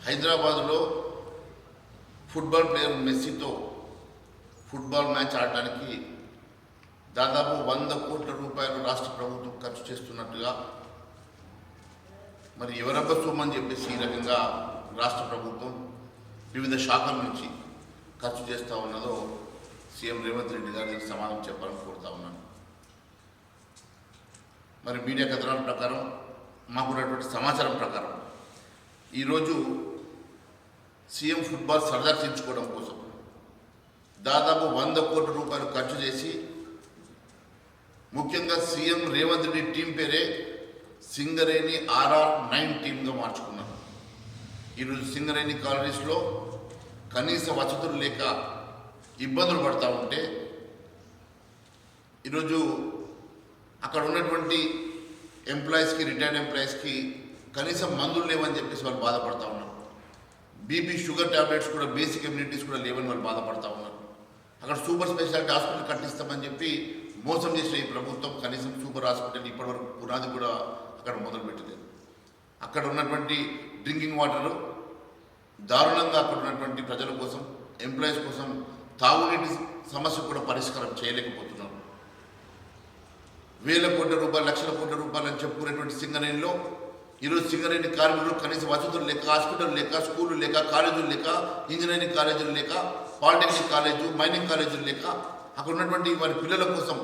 హైదరాబాద్లో football player మెస్సీతో football match ఆడటానికి దాదాపు 100 కోట్ల రూపాయలు రాష్ట్ర ప్రభుత్వం ఖర్చు చేస్తున్నట్టుగా మరి ఎవరబ్బ సొమ్మని చెప్పేసి ఈ రకంగా రాష్ట్ర ప్రభుత్వం వివిధ శాఖల నుంచి ఖర్చు చేస్తూ ఉన్నదో సీఎం రేవంత్ రెడ్డి గారికి సమాధానం చెప్పాలని కోరుతా ఉన్నాను. మరి మీడియా కథనాల ప్రకారం మాకున్నటువంటి సమాచారం ప్రకారం ఈరోజు సీఎం ఫుట్బాల్ సరదా తీర్చుకోవడం కోసం దాదాపు 100 కోట్ల రూపాయలు ఖర్చు చేసి ముఖ్యంగా సీఎం రేవంత్ రెడ్డి టీం పేరే సింగరేణి RR9 టీంగా మార్చుకున్నారు. ఈరోజు సింగరేణి కాలనీస్లో కనీస వసతులు లేక ఇబ్బందులు పడుతూ ఉంటే ఈరోజు అక్కడ ఉన్నటువంటి ఎంప్లాయీస్కి, రిటైర్డ్ ఎంప్లాయీస్కి కనీసం మందులు లేవని చెప్పేసి వాళ్ళు బాధపడుతూ ఉన్నారు. బీపీ, షుగర్ ట్యాబ్లెట్స్ కూడా, బేసిక్ ఇమ్యూనిటీస్ కూడా లేవని వాళ్ళు బాధపడుతూ ఉన్నారు. అక్కడ సూపర్ స్పెషాలిటీ హాస్పిటల్ కట్టిస్తామని చెప్పి మోసం చేసిన ఈ ప్రభుత్వం కనీసం సూపర్ హాస్పిటల్ ఇప్పటివరకు పునాది కూడా అక్కడ మొదలుపెట్టలేదు. అక్కడ ఉన్నటువంటి డ్రింకింగ్ వాటర్ దారుణంగా అక్కడ ఉన్నటువంటి ప్రజల కోసం, ఎంప్లాయీస్ కోసం తాగునీటి సమస్య కూడా పరిష్కారం చేయలేకపోతున్నారు. వేల కోట్ల రూపాయలు, లక్షల కోట్ల రూపాయలు అని చెప్పుకునేటువంటి సింగరేణిలో ఈరోజు సింగరేణి కార్మికులు కనీస వసతులు లేక, హాస్పిటల్ లేక, స్కూళ్ళు లేక, కాలేజీలు లేక, ఇంజనీరింగ్ కాలేజీలు లేక, పాలిటెక్నిక్ కాలేజు, మైనింగ్ కాలేజీలు లేక అక్కడ ఉన్నటువంటి వారి పిల్లల కోసం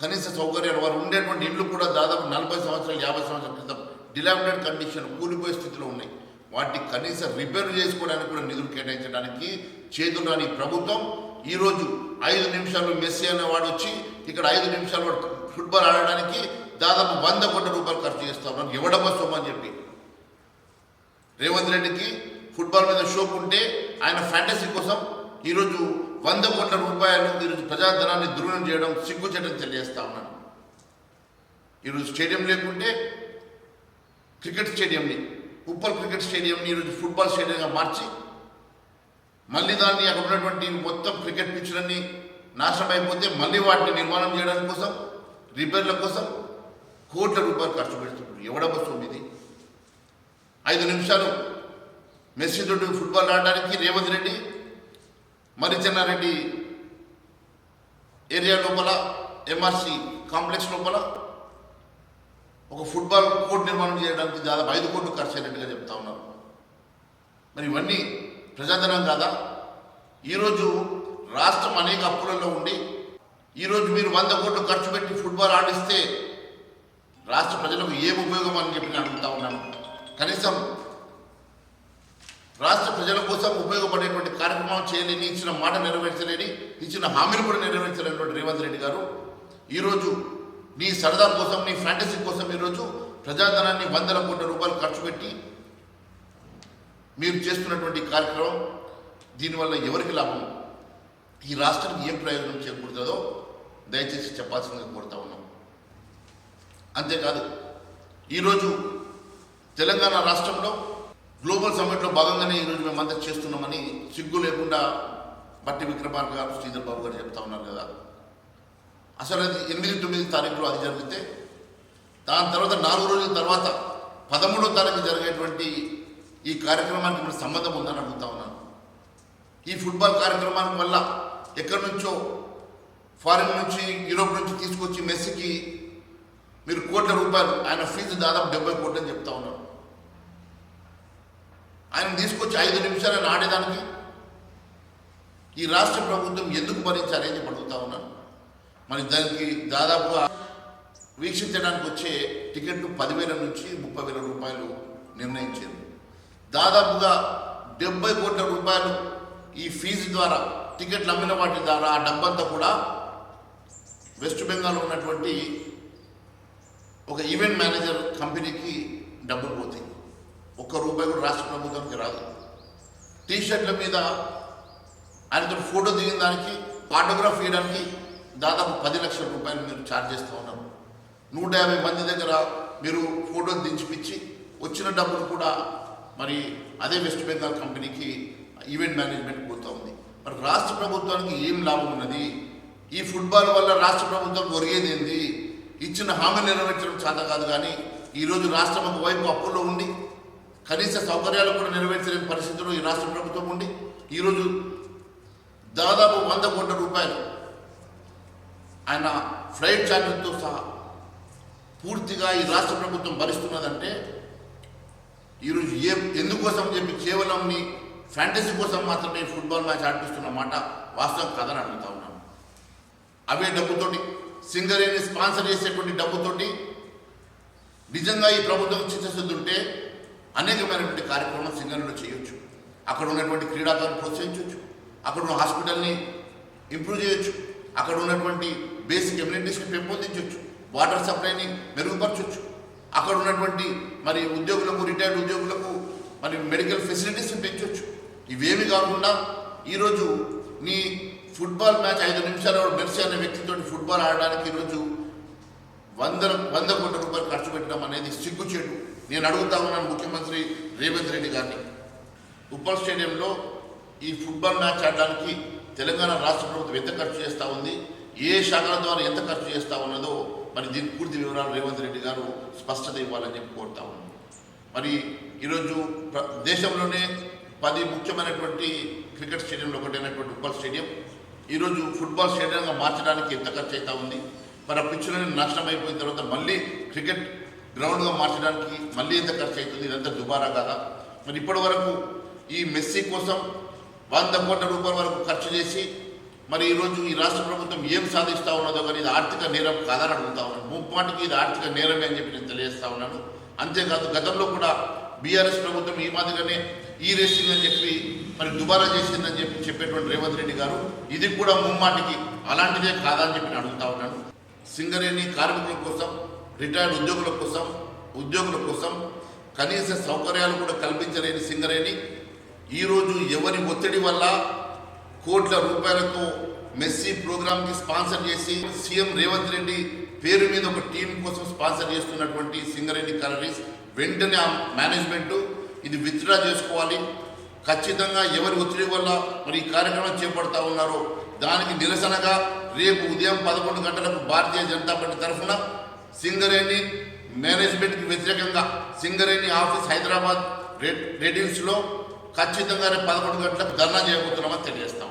కనీస సౌకర్యాలు, వారు ఉండేటువంటి ఇళ్ళు కూడా దాదాపు 40 సంవత్సరాలు, 50 సంవత్సరాల క్రితం డిలామినేట్ కండిషన్, కూలిపోయే స్థితిలో ఉన్నాయి. వాటిని కనీస రిపేర్ చేసుకోవడానికి కూడా నిధులు కేటాయించడానికి చేతురాని ప్రభుత్వం ఈరోజు 5 నిమిషాలు మెస్సీ అనేవాడు వచ్చి ఇక్కడ 5 నిమిషాలు వాడు ఫుట్బాల్ ఆడడానికి దాదాపు 100 కోట్ల రూపాయలు ఖర్చు చేస్తా ఉన్నాను. ఎవడబ్బ సొమ్మని చెప్పి రేవంత్ రెడ్డికి ఫుట్బాల్ మీద షోక్ ఉంటే ఆయన ఫ్యాంటసీ కోసం ఈరోజు 100 కోట్ల రూపాయలు ఈరోజు ప్రజాధనాన్ని దుర్వినియోగం చేయడం సిగ్గుచేటని తెలియజేస్తా ఉన్నాను. ఈరోజు స్టేడియం లేకుంటే క్రికెట్ స్టేడియంని, ఉప్పల్ క్రికెట్ స్టేడియంని ఈరోజు ఫుట్బాల్ స్టేడియంగా మార్చి మళ్ళీ దాన్ని అక్కడ ఉన్నటువంటి మొత్తం క్రికెట్ పిచ్లన్నీ నాశనం అయిపోతే మళ్ళీ వాటిని నిర్మాణం చేయడానికి కోసం, రిపేర్ల కోసం కోట్ల రూపాయలు ఖర్చు పెడుతున్నారు. ఎవడబ్బ సొమ్మిది? 5 నిమిషాలు మెస్సీ తోటి ఫుట్బాల్ ఆడడానికి రేవంత్ రెడ్డి మరిచెన్నారెడ్డి ఏరియా లోపల, ఎంఆర్సి కాంప్లెక్స్ లోపల ఒక ఫుట్బాల్ కోర్ట్ నిర్మాణం చేయడానికి దాదాపు 5 కోట్లు ఖర్చు అయినట్టుగా చెప్తా ఉన్నారు. మరి ఇవన్నీ ప్రజాధనం కాదా? ఈరోజు రాష్ట్రం అనేక అప్పులలో ఉండి ఈరోజు మీరు 100 కోట్లు ఖర్చు పెట్టి ఫుట్బాల్ ఆడిస్తే రాష్ట్ర ప్రజలకు ఏం ఉపయోగం అని చెప్పి నేను అడుగుతా ఉన్నాను. కనీసం రాష్ట్ర ప్రజల కోసం ఉపయోగపడేటువంటి కార్యక్రమం చేయలేని, ఇచ్చిన మాట నెరవేర్చలేని, ఇచ్చిన హామీలు కూడా నెరవేర్చలేనటువంటి రేవంత్ రెడ్డి గారు ఈరోజు నీ సరదా కోసం, నీ ఫ్యాంటసీ కోసం ఈరోజు ప్రజాధనాన్ని 100 కోట్ల రూపాయలు ఖర్చు పెట్టి మీరు చేస్తున్నటువంటి కార్యక్రమం దీనివల్ల ఎవరికి లాభం, ఈ రాష్ట్రానికి ఏం ప్రయోజనం చేకూరుతుందో దయచేసి చెప్పాల్సిందిగా కోరుతా ఉన్నాం. అంతేకాదు ఈరోజు తెలంగాణ రాష్ట్రంలో గ్లోబల్ సమ్మిట్లో భాగంగానే ఈరోజు మేమంతా చేస్తున్నామని సిగ్గు లేకుండా బట్టి విక్రమార్క గారు, శ్రీధర్ బాబు గారు చెప్తా ఉన్నారు కదా. అసలు అది 8-9 తారీఖులో అది జరిగితే దాని తర్వాత 4 రోజుల తర్వాత 13వ తారీఖు జరిగేటువంటి ఈ కార్యక్రమానికి మన సంబంధం ఉందని అడుగుతా ఉన్నాను. ఈ ఫుట్బాల్ కార్యక్రమానికి వల్ల ఎక్కడి నుంచో ఫారిన్ నుంచి, యూరోప్ నుంచి తీసుకొచ్చి మెస్సీకి మీరు కోట్ల రూపాయలు, ఆయన ఫీజు దాదాపు 70 కోట్లు అని చెప్తా ఉన్నారు. ఆయన తీసుకొచ్చి 5 నిమిషాలు ఆయన ఆడేదానికి ఈ రాష్ట్ర ప్రభుత్వం ఎందుకు భరించాలి అని చెప్పి అడుగుతా ఉన్నాను. మరి దానికి దాదాపుగా వీక్షించడానికి వచ్చే టికెట్ 10,000 నుంచి 30,000 రూపాయలు నిర్ణయించారు. దాదాపుగా 70 కోట్ల రూపాయలు ఈ ఫీజు ద్వారా, టికెట్లు అమ్మిన వాటి ద్వారా ఆ డబ్బంతా కూడా వెస్ట్ బెంగాల్లో ఉన్నటువంటి ఒక ఈవెంట్ మేనేజర్ కంపెనీకి డబ్బులు పోతాయి. 1 రూపాయి కూడా రాష్ట్ర ప్రభుత్వానికి రాదు. టీషర్ట్ల మీద ఆయనతో ఫోటో దిగిన దానికి, ఆటోగ్రాఫ్ ఇవ్వడానికి దాదాపు 10 లక్షల రూపాయలు మీరు ఛార్జ్ చేస్తూ ఉన్నారు. 150 మంది దగ్గర మీరు ఫోటోలు దించిపిచ్చి వచ్చిన డబ్బులు కూడా మరి అదే వెస్ట్ బెంగాల్ కంపెనీకి ఈవెంట్ మేనేజ్మెంట్ పోతూ ఉంది. మరి రాష్ట్ర ప్రభుత్వానికి ఏం లాభం ఉన్నది? ఈ ఫుట్బాల్ వల్ల రాష్ట్ర ప్రభుత్వం ఒరిగేది ఏంది? ఇచ్చిన హామీలు నెరవేర్చడం చేత కాదు. కానీ ఈరోజు రాష్ట్రం ఒకవైపు అప్పుల్లో ఉండి కనీస సౌకర్యాలు కూడా నెరవేర్చలేని పరిస్థితుల్లో ఈ రాష్ట్ర ప్రభుత్వం ఉండి ఈరోజు దాదాపు 100 కోట్ల రూపాయలు ఆయన ఫ్లైట్ ఛార్జీలతో సహా పూర్తిగా ఈ రాష్ట్ర ప్రభుత్వం భరిస్తున్నదంటే ఈరోజు ఎందుకోసం చెప్పి కేవలం నీ ఫ్యాంటసీ కోసం మాత్రమే ఫుట్బాల్ మ్యాచ్ ఆడిపిస్తున్న మాట వాస్తవం కాదని అడుగుతా ఉన్నాను. అవే డబ్బుతోటి సింగరేణి స్పాన్సర్ చేసేటువంటి డబ్బుతోటి నిజంగా ఈ ప్రభుత్వం చిత్తశుద్ధి ఉంటే అనేకమైనటువంటి కార్యక్రమాలు సింగరేణిలో చేయొచ్చు. అక్కడ ఉన్నటువంటి క్రీడాకారులు ప్రోత్సహించవచ్చు, అక్కడ ఉన్న హాస్పిటల్ని ఇంప్రూవ్ చేయొచ్చు, అక్కడ ఉన్నటువంటి బేసిక్ ఎమ్యూనిటీస్ని పెంపొందించవచ్చు, వాటర్ సప్లైని మెరుగుపరచవచ్చు, అక్కడ ఉన్నటువంటి మరి ఉద్యోగులకు రిటైర్డ్ ఉద్యోగులకు మరి మెడికల్ ఫెసిలిటీస్ని పెంచవచ్చు. ఇవేమి కాకుండా ఈరోజు నీ ఫుట్బాల్ మ్యాచ్ 5 నిమిషాలు మెర్సీ అనే వ్యక్తితో ఫుట్బాల్ ఆడడానికి ఈరోజు 100 కోట్ల రూపాయలు ఖర్చు పెట్టడం అనేది సిగ్గుచేటు. నేను అడుగుతా ఉన్నాను ముఖ్యమంత్రి రేవంత్ రెడ్డి గారిని, ఉప్పల్ స్టేడియంలో ఈ ఫుట్బాల్ మ్యాచ్ ఆడడానికి తెలంగాణ రాష్ట్ర ప్రభుత్వం ఎంత ఖర్చు చేస్తూ ఉంది, ఏ శాఖల ద్వారా ఎంత ఖర్చు చేస్తూ ఉన్నదో మరి దీని పూర్తి వివరాలు రేవంత్ రెడ్డి గారు స్పష్టత ఇవ్వాలని చెప్పి కోరుతా ఉన్నాను. మరి ఈరోజు దేశంలోనే 10 ముఖ్యమైనటువంటి క్రికెట్ స్టేడియంలో ఒకటైనటువంటి ఉప్పల్ స్టేడియం ఈరోజు ఫుట్బాల్ స్టేడియంగా మార్చడానికి ఎంత ఖర్చు అవుతా ఉంది, మరి ఆ పిచ్చులని నాశనం అయిపోయిన తర్వాత మళ్ళీ క్రికెట్ గ్రౌండ్గా మార్చడానికి మళ్ళీ ఎంత ఖర్చు అవుతుంది, ఇదంతా దుబారా కాదా? మరి ఇప్పటి వరకు ఈ మెస్సీ కోసం 100 కోట్ల రూపాయల వరకు ఖర్చు చేసి మరి ఈరోజు ఈ రాష్ట్ర ప్రభుత్వం ఏం సాధిస్తూ ఉన్నదో కానీ ఇది ఆర్థిక నేరం కాదని అడుగుతా ఉన్నాను. ముప్పాటికి ఇది ఆర్థిక నేరమే అని చెప్పి నేను తెలియజేస్తా ఉన్నాను. అంతేకాదు గతంలో కూడా బీఆర్ఎస్ ప్రభుత్వం ఈ మాదిరిగానే ఈ రేసింగ్ అని చెప్పి మరి దుబారా చేసిందని చెప్పేటువంటి రేవంత్ రెడ్డి గారు ఇది కూడా ముమ్మాటికి అలాంటిదే కాదని చెప్పి నేను అడుగుతా ఉన్నాను. సింగరేణి కార్మికుల కోసం, రిటైర్డ్ ఉద్యోగుల కోసం కనీస సౌకర్యాలు కూడా కల్పించలేని సింగరేణి ఈరోజు ఎవరి ఒత్తిడి వల్ల కోట్ల రూపాయలతో మెస్సీ ప్రోగ్రామ్కి స్పాన్సర్ చేసి సీఎం రేవంత్ రెడ్డి పేరు మీద ఒక టీం కోసం స్పాన్సర్ చేస్తున్నటువంటి సింగరేణి కలరీస్ వెంటనే ఆ మేనేజ్మెంటు ఇది విత్డ్రా చేసుకోవాలి. ఖచ్చితంగా ఎవరి ఒత్తిడి వల్ల మరి ఈ కార్యక్రమం చేపడతా ఉన్నారో దానికి నిరసనగా రేపు ఉదయం 11 గంటలకు భారతీయ జనతా పార్టీ తరఫున సింగరేణి మేనేజ్మెంట్కి వ్యతిరేకంగా సింగరేణి ఆఫీస్ హైదరాబాద్ రెడ్డిల్స్లో ఖచ్చితంగా రేపు 11 గంటలకు ధర్నా చేయబోతున్నామని తెలియజేస్తాం.